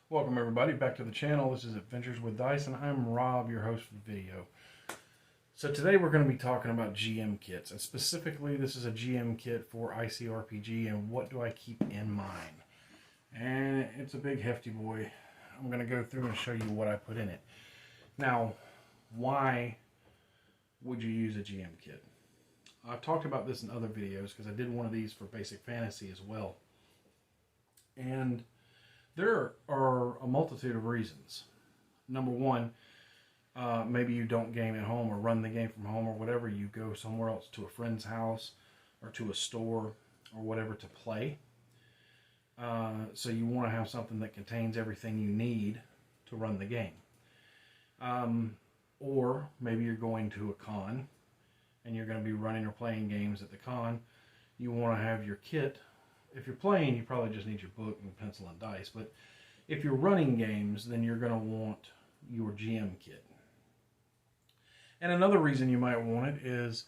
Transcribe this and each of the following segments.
Welcome everybody back to the channel. This is Adventures with Dice and I'm Rob, your host for the video. So today we're going to be talking about GM kits, and specifically this is a GM kit for Icrpg and what do I keep in mind. And it's a big hefty boy. I'm going to go through and show you what I put in it. Now, why would you use a GM kit? I've talked about this in other videos because I did one of these for Basic Fantasy as well. And there are a multitude of reasons. Number one, maybe you don't game at home or run the game from home or whatever. You go somewhere else to a friend's house or to a store or whatever to play. So you want to have something that contains everything you need to run the game. Or maybe you're going to a con and you're going to be running or playing games at the con. You want to have your kit. If you're playing, you probably just need your book and pencil and dice. But if you're running games, then you're going to want your GM kit. And another reason you might want it is,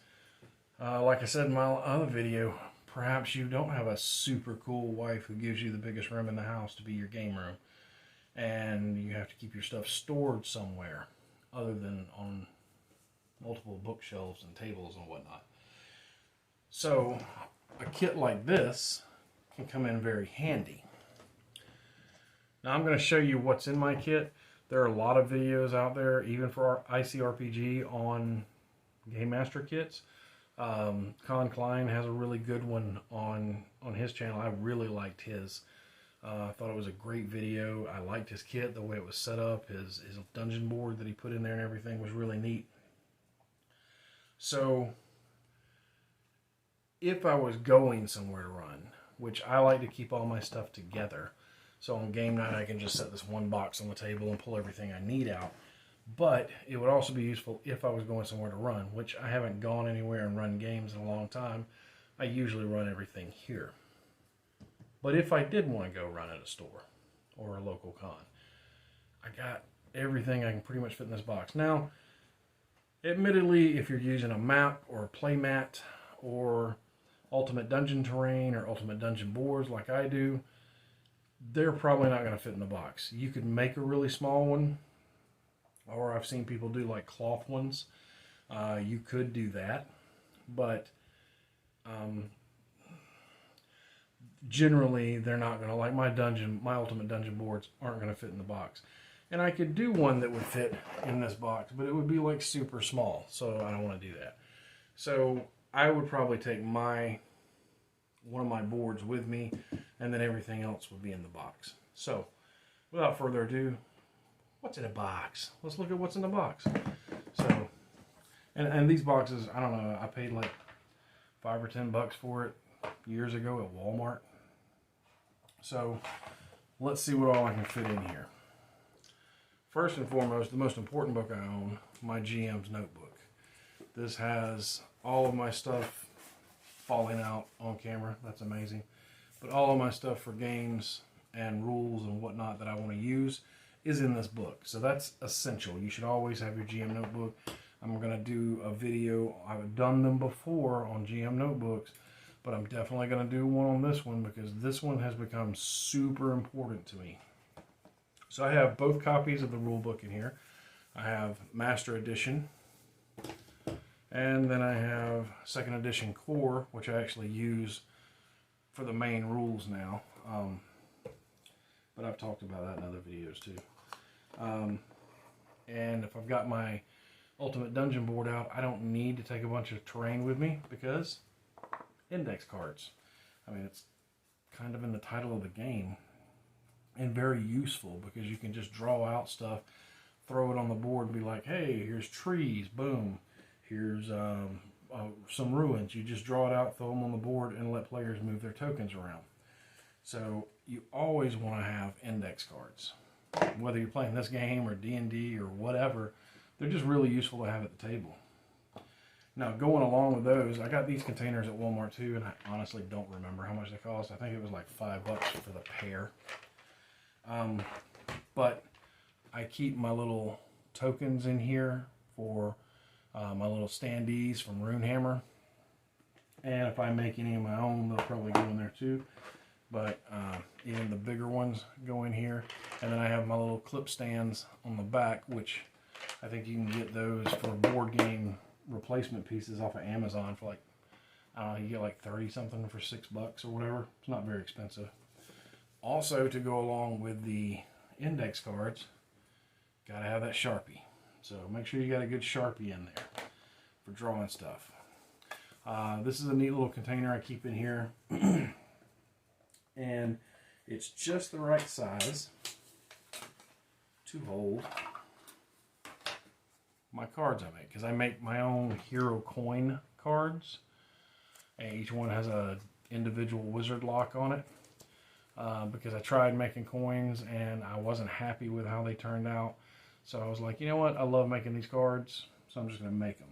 like I said in my other video, perhaps you don't have a super cool wife who gives you the biggest room in the house to be your game room. And you have to keep your stuff stored somewhere other than on multiple bookshelves and tables and whatnot. So a kit like this can come in very handy. Now I'm going to show you what's in my kit. There are a lot of videos out there, even for our Icrpg, on Game Master kits. Con Klein has a really good one on his channel. I really liked his. I thought it was a great video. I liked his kit, the way it was set up. His dungeon board that he put in there and everything was really neat. So if I was going somewhere to run, which I like to keep all my stuff together, so on game night I can just set this one box on the table and pull everything I need out. But it would also be useful if I was going somewhere to run, which I haven't gone anywhere and run games in a long time. I usually run everything here. But if I did want to go run at a store or a local con, I got everything I can pretty much fit in this box. Now, admittedly, if you're using a map or a play mat or Ultimate Dungeon terrain or Ultimate Dungeon boards like I do, they're probably not going to fit in the box. You could make a really small one, or I've seen people do like cloth ones. You could do that, but generally they're not going to, like my Ultimate Dungeon boards aren't going to fit in the box. And I could do one that would fit in this box, but it would be like super small, so I don't want to do that. So I would probably take one of my boards with me, and then everything else would be in the box. So, without further ado, what's in a box? Let's look at what's in the box. So, and these boxes, I don't know, I paid like $5 or $10 for it years ago at Walmart. So, let's see what all I can fit in here. First and foremost, the most important book I own, my GM's notebook. This has all of my stuff falling out on camera. That's amazing. But all of my stuff for games and rules and whatnot that I want to use is in this book. So that's essential. You should always have your GM notebook. I'm going to do a video. I've done them before on GM notebooks, but I'm definitely going to do one on this one because this one has become super important to me. So I have both copies of the rule book in here. I have Master Edition, and then I have 2nd Edition Core, which I actually use for the main rules now. But I've talked about that in other videos too. And if I've got my Ultimate Dungeon board out, I don't need to take a bunch of terrain with me because index cards. I mean, it's kind of in the title of the game and very useful because you can just draw out stuff, throw it on the board and be like, hey, here's trees, boom. Here's some ruins. You just draw it out, throw them on the board, and let players move their tokens around. So you always want to have index cards. Whether you're playing this game or D&D or whatever, they're just really useful to have at the table. Now, going along with those, I got these containers at Walmart too, and I honestly don't remember how much they cost. I think it was like $5 for the pair. But I keep my little tokens in here for my little standees from Runehammer. And if I make any of my own, they'll probably go in there too. but even the bigger ones go in here. And then I have my little clip stands on the back, which I think you can get those for board game replacement pieces off of Amazon for like, I don't know, you get like 30 something for $6 or whatever. It's not very expensive. Also, to go along with the index cards, gotta have that Sharpie. So make sure you got a good Sharpie in there for drawing stuff. This is a neat little container I keep in here. And it's just the right size to hold my cards I make. Because I make my own hero coin cards. And each one has a individual wizard lock on it. Because I tried making coins and I wasn't happy with how they turned out. So I was like, you know what? I love making these cards, so I'm just going to make them.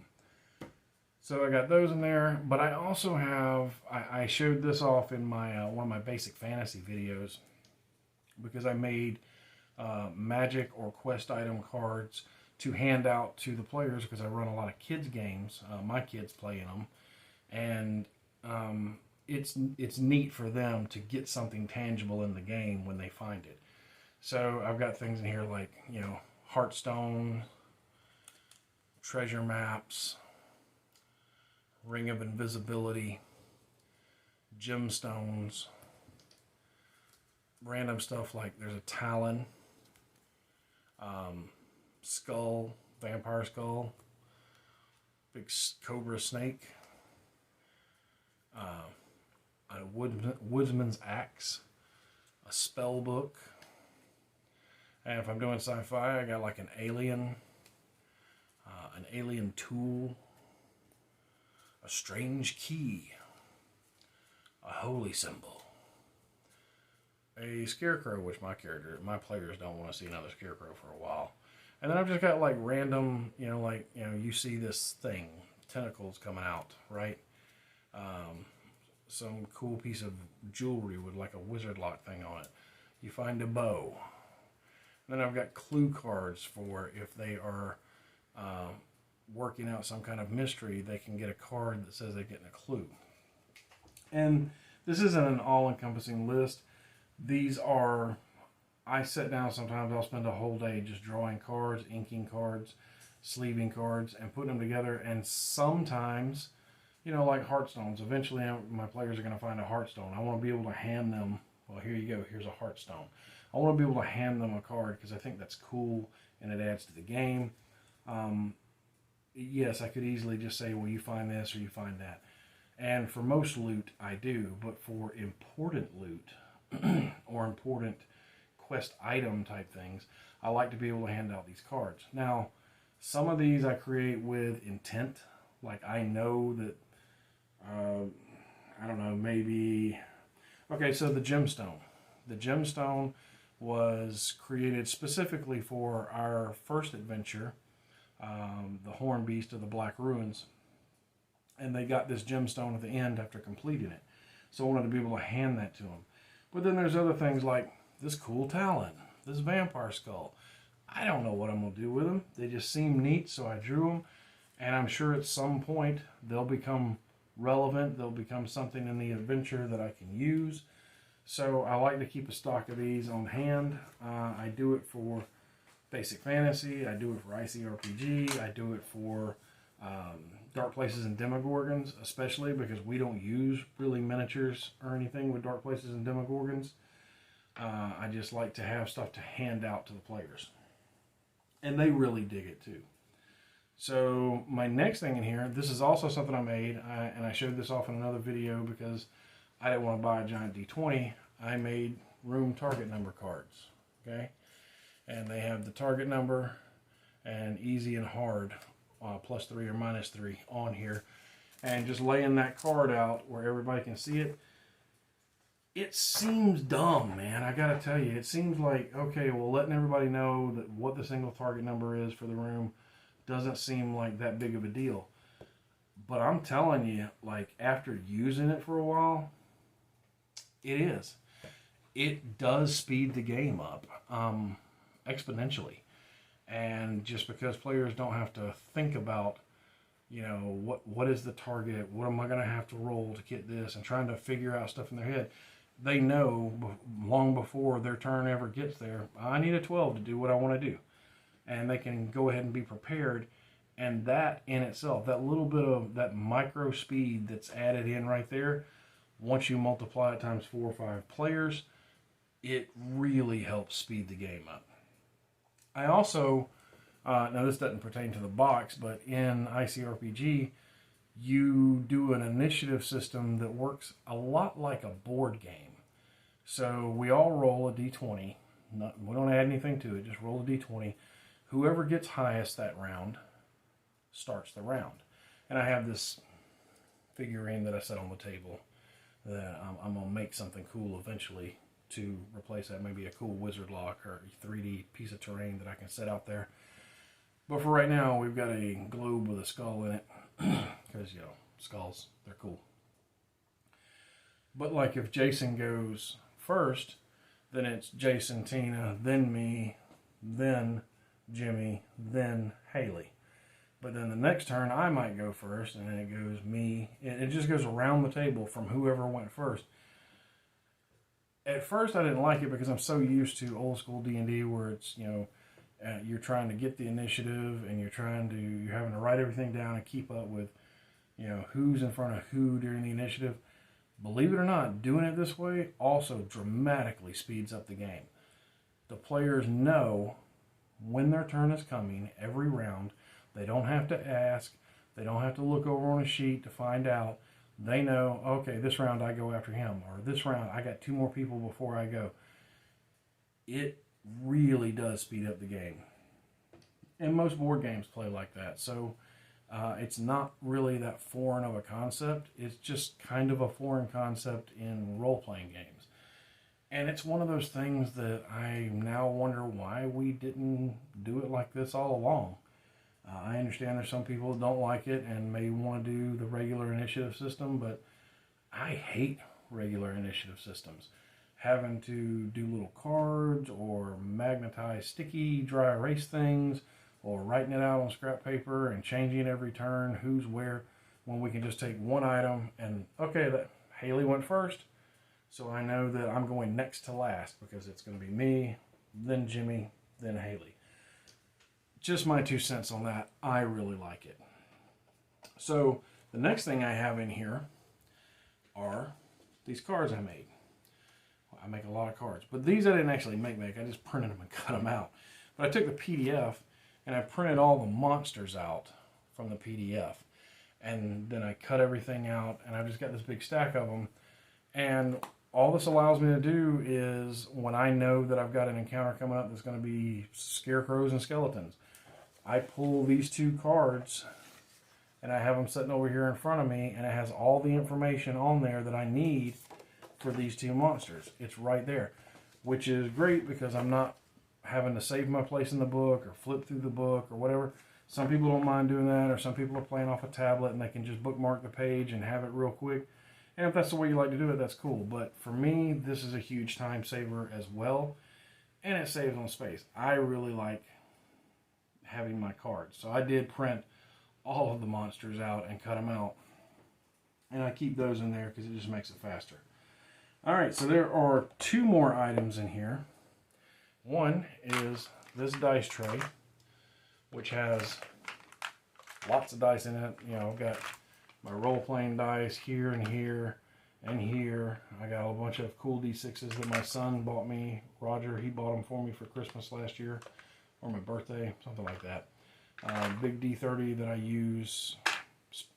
So I got those in there, but I also have, I showed this off in my one of my basic fantasy videos because I made magic or quest item cards to hand out to the players because I run a lot of kids games. My kids play in them, and it's neat for them to get something tangible in the game when they find it. So I've got things in here like, you know, Hearthstone, treasure maps, Ring of Invisibility, gemstones, random stuff like there's a Talon, skull, vampire skull, big cobra snake, a woodsman's axe, a spell book, and if I'm doing sci-fi, I got like an alien tool, a strange key, a holy symbol, a scarecrow, which my players don't want to see another scarecrow for a while. And then I've just got like random, you see this thing, tentacles coming out, right? Some cool piece of jewelry with like a wizard lock thing on it. You find a bow. Then I've got clue cards for if they are working out some kind of mystery, they can get a card that says they're getting a clue. And this isn't an all-encompassing list. These are, I sit down sometimes, I'll spend a whole day just drawing cards, inking cards, sleeving cards, and putting them together. And sometimes, like Hearthstones, eventually my players are going to find a Hearthstone. I want to be able to hand them, well, here you go, here's a Hearthstone. I want to be able to hand them a card because I think that's cool and it adds to the game. Yes, I could easily just say, well, you find this or you find that. And for most loot, I do. But for important loot or important quest item type things, I like to be able to hand out these cards. Now, some of these I create with intent. Like I know that, I don't know, maybe... Okay, so the gemstone. The gemstone was created specifically for our first adventure, the Horn Beast of the Black Ruins, and they got this gemstone at the end after completing it. So I wanted to be able to hand that to them. But then there's other things like this cool Talon, this vampire skull. I don't know what I'm going to do with them. They just seem neat, so I drew them, and I'm sure at some point they'll become relevant. They'll become something in the adventure that I can use. So I like to keep a stock of these on hand. I do it for Basic Fantasy. I do it for Icrpg. I do it for Dark Places and Demogorgons, especially because we don't use really miniatures or anything with Dark Places and Demogorgons. I just like to have stuff to hand out to the players. And they really dig it too. So my next thing in here, this is also something I made, and I showed this off in another video because I didn't want to buy a giant D20. I made room target number cards, okay? And they have the target number and easy and hard, +3 or -3 on here. And just laying that card out where everybody can see it, it seems dumb, man. I gotta tell you, it seems like, okay, well, letting everybody know that what the single target number is for the room doesn't seem like that big of a deal. But I'm telling you, like, after using it for a while, it is. It does speed the game up exponentially. And just because players don't have to think about, what is the target, what am I going to have to roll to get this, and trying to figure out stuff in their head, they know long before their turn ever gets there, I need a 12 to do what I want to do. And they can go ahead and be prepared. And that in itself, that little bit of that micro speed that's added in right there, once you multiply it times 4 or 5 players, it really helps speed the game up. I also, now this doesn't pertain to the box, but in Icrpg, you do an initiative system that works a lot like a board game. So we all roll a d20. We don't add anything to it, just roll a d20. Whoever gets highest that round starts the round. And I have this figurine that I set on the table that I'm going to make something cool eventually to replace that. Maybe a cool wizard lock or a 3D piece of terrain that I can set out there. But for right now, we've got a globe with a skull in it. Because, you know, skulls, they're cool. But like if Jason goes first, then it's Jason, Tina, then me, then Jimmy, then Haley. But then the next turn, I might go first, and then it goes me. It just goes around the table from whoever went first. At first, I didn't like it because I'm so used to old school D&D where it's, you know, you're trying to get the initiative and you're having to write everything down and keep up with, you know, who's in front of who during the initiative. Believe it or not, doing it this way also dramatically speeds up the game. The players know when their turn is coming every round. They don't have to ask. They don't have to look over on a sheet to find out. They know, okay, this round I go after him, or this round I got 2 more people before I go. It really does speed up the game. And most board games play like that. So it's not really that foreign of a concept. It's just kind of a foreign concept in role-playing games. And it's one of those things that I now wonder why we didn't do it like this all along. I understand there's some people that don't like it and may want to do the regular initiative system, but I hate regular initiative systems. Having to do little cards or magnetize sticky dry erase things or writing it out on scrap paper and changing every turn who's where, when we can just take one item and, okay, that Haley went first, so I know that I'm going next to last because it's going to be me, then Jimmy, then Haley. Just my 2 cents on that. I really like it. So the next thing I have in here are these cards I made. I make a lot of cards, but these I didn't actually make. I just printed them and cut them out. But I took the PDF and I printed all the monsters out from the PDF. And then I cut everything out and I've just got this big stack of them. And all this allows me to do is when I know that I've got an encounter coming up that's going to be scarecrows and skeletons, I pull these 2 cards and I have them sitting over here in front of me and it has all the information on there that I need for these 2 monsters. It's right there, which is great because I'm not having to save my place in the book or flip through the book or whatever. Some people don't mind doing that, or some people are playing off a tablet and they can just bookmark the page and have it real quick. And if that's the way you like to do it, that's cool. But for me, this is a huge time saver as well, and it saves on space. I really like having my cards. So I did print all of the monsters out and cut them out. And I keep those in there because it just makes it faster. Alright, so there are 2 more items in here. One is this dice tray, which has lots of dice in it. You know, I've got my role-playing dice here and here and here. I got a bunch of cool D6s that my son bought me. Roger, he bought them for me for Christmas last year, or my birthday, something like that. Big D30 that I use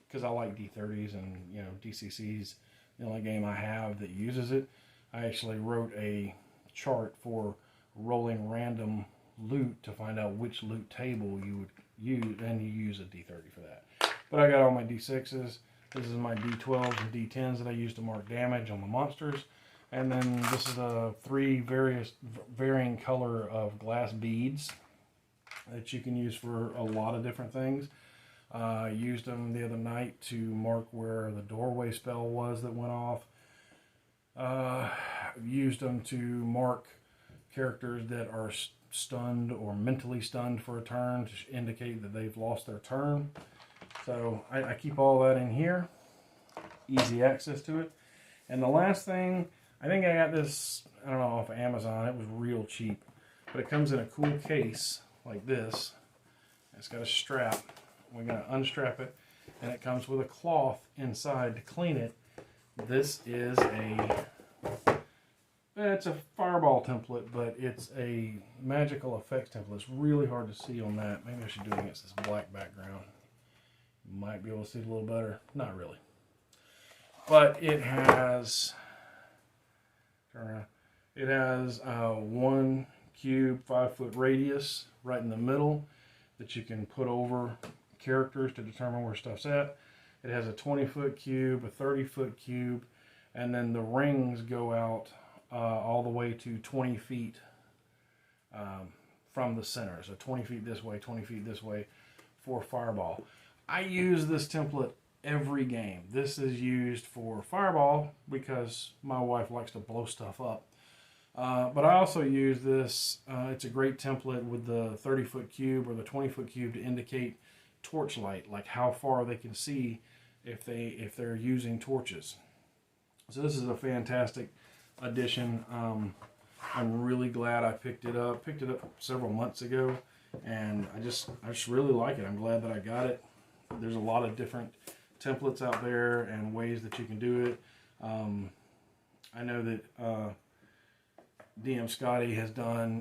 because I like D30s, and you know, DCC's the only game I have that uses it. I actually wrote a chart for rolling random loot to find out which loot table you would use, and you use a D30 for that. But I got all my D6s. This is my D12s and D10s that I use to mark damage on the monsters. And then this is the 3 varying color of glass beads that you can use for a lot of different things. I used them the other night to mark where the doorway spell was that went off. Used them to mark characters that are stunned or mentally stunned for a turn to indicate that they've lost their turn. So I keep all that in here. Easy access to it. And the last thing I think I got this, I don't know, off of Amazon. It was real cheap. But it comes in a cool case like this. It's got a strap. We're going to unstrap it. And it comes with a cloth inside to clean it. This is it's a fireball template, but it's a magical effects template. It's really hard to see on that. Maybe I should do it against this black background. Might be able to see it a little better. Not really. But it has, it has 1 cube 5-foot radius right in the middle that you can put over characters to determine where stuff's at. It has a 20-foot cube, a 30-foot cube, and then the rings go out all the way to 20 feet from the center. So 20 feet this way, 20 feet this way for fireball. I use this template every game. This is used for fireball because my wife likes to blow stuff up. But I also use this, it's a great template with the 30-foot cube or the 20-foot cube to indicate torchlight, like how far they can see if they're using torches. So this is a fantastic addition. I'm really glad I picked it up. Picked it up several months ago, and I just really like it. I'm glad that I got it. There's a lot of different templates out there and ways that you can do it. I know that DM Scotty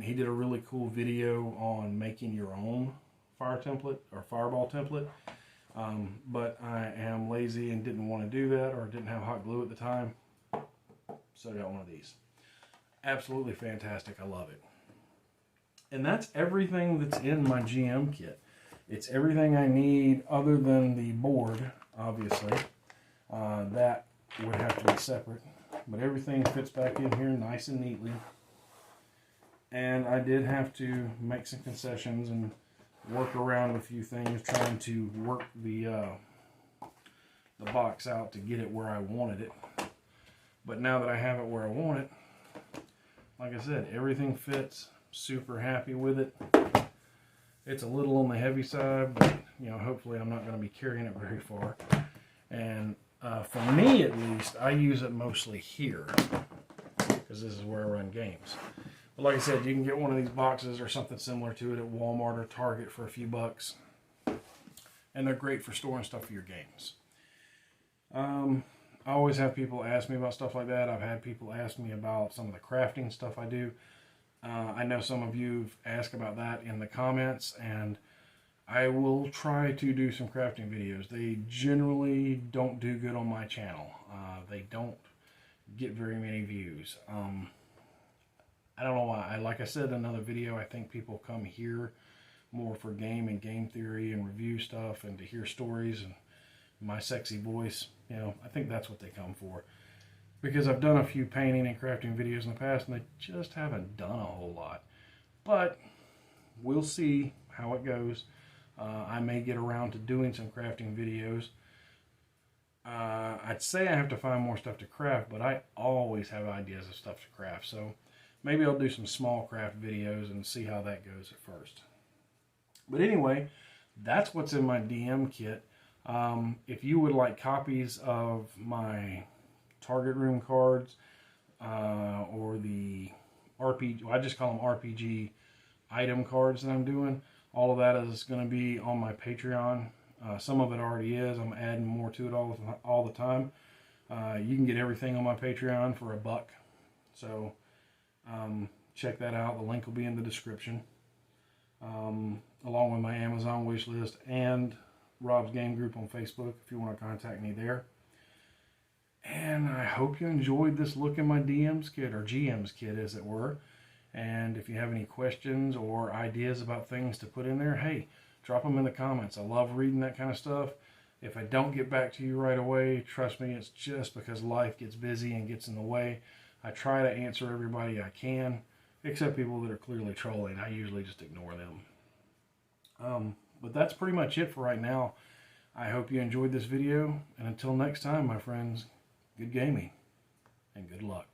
he did a really cool video on making your own fire template or fireball template. But I am lazy and didn't want to do that, or didn't have hot glue at the time. So I got one of these. Absolutely fantastic. I love it. And that's everything that's in my GM kit. It's everything I need other than the board, obviously. That would have to be separate. But everything fits back in here nice and neatly. And I did have to make some concessions and work around a few things, trying to work the box out to get it where I wanted it. But now that I have it where I want it, like I said, everything fits. Super happy with it. It's a little on the heavy side, but hopefully I'm not going to be carrying it very far. And for me at least, I use it mostly here because this is where I run games. But like I said, you can get one of these boxes or something similar to it at Walmart or Target for a few bucks. And they're great for storing stuff for your games. I always have people ask me about stuff like that. I've had people ask me about some of the crafting stuff I do. I know some of you ask about that in the comments, and I will try to do some crafting videos. They generally don't do good on my channel. They don't get very many views. I don't know why. Like I said in another video, I think people come here more for game and game theory and review stuff and to hear stories and my sexy voice. I think that's what they come for. Because I've done a few painting and crafting videos in the past and they just haven't done a whole lot. But we'll see how it goes. I may get around to doing some crafting videos. I'd say I have to find more stuff to craft, but I always have ideas of stuff to craft. So maybe I'll do some small craft videos and see how that goes at first. But anyway, that's what's in my DM kit. If you would like copies of my target room cards or the RPG, well, I just call them RPG item cards that I'm doing, all of that is going to be on my Patreon. Some of it already is. I'm adding more to it all the time. You can get everything on my Patreon for $1. So check that out. The link will be in the description, along with my Amazon wish list and Rob's Game Group on Facebook if you want to contact me there. And I hope you enjoyed this look in my DM's kit, or GM's kit as it were. And if you have any questions or ideas about things to put in there, hey, drop them in the comments. I love reading that kind of stuff. If I don't get back to you right away, trust me, it's just because life gets busy and gets in the way. I try to answer everybody I can, except people that are clearly trolling. I usually just ignore them. But that's pretty much it for right now. I hope you enjoyed this video, and until next time, my friends, good gaming and good luck.